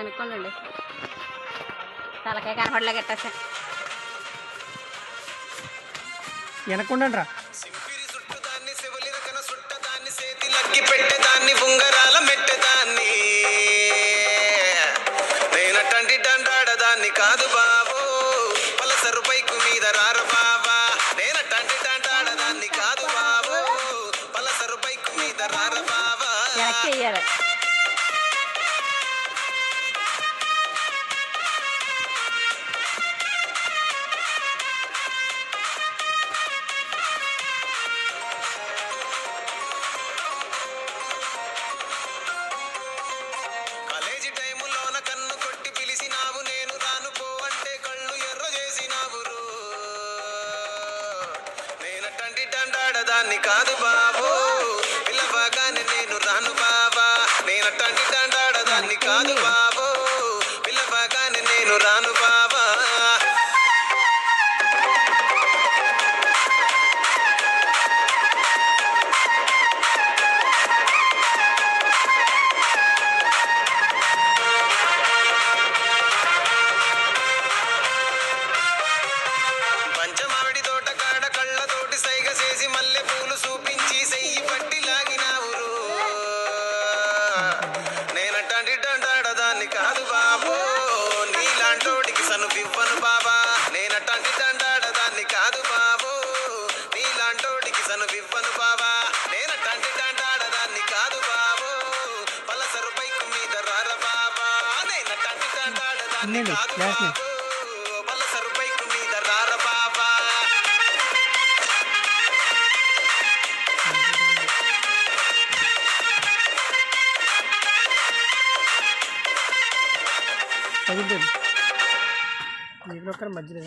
కనుక్కోండి. తలకాయ కనపడలే గట్టేసా వెనక్కుండండి రా. పెట్టేదాన్ని ఉంగరాల మెట్టేదాన్ని నేనటంటి దండాడదాన్ని కాదు బాబు పలసరు బైకు మీద రార బాబా నేనటంటి దండాడదాన్ని కాదు బాబు పలసరు బైకు మీద రార బాబా దాన్ని కాదు బాబు పిల్లవగానే నేను రాను బాబా నేనటంటి దండాడదాన్ని కాదు బాబు పిల్లవగానే నేను రాను బాబా పంచమావిడి తోట కాడ కళ్ళతోటి సైగ చేసి మల్లె పూలు చూపించి సెయ్యి పట్టి లాగినావురు నేనటంటి దండాడదాన్ని కాదు బాబు నీలాంటోడికి సనుపివ్వను బాబా నేనటంటి దండాడదాన్ని కాదు బాబు నీలాంటోడికి సనుపివ్వను బాబా నేనటంటి దండాడదాన్ని కాదు బాబు పలసరు బైకు మీద రార బాబా నేనటంటి దండాడదాన్ని కాదు బాబు పలసరు బైకు మీద రార బాబా తగ్గుతుంది. దీంట్లో ఒక్కరి మధ్యలో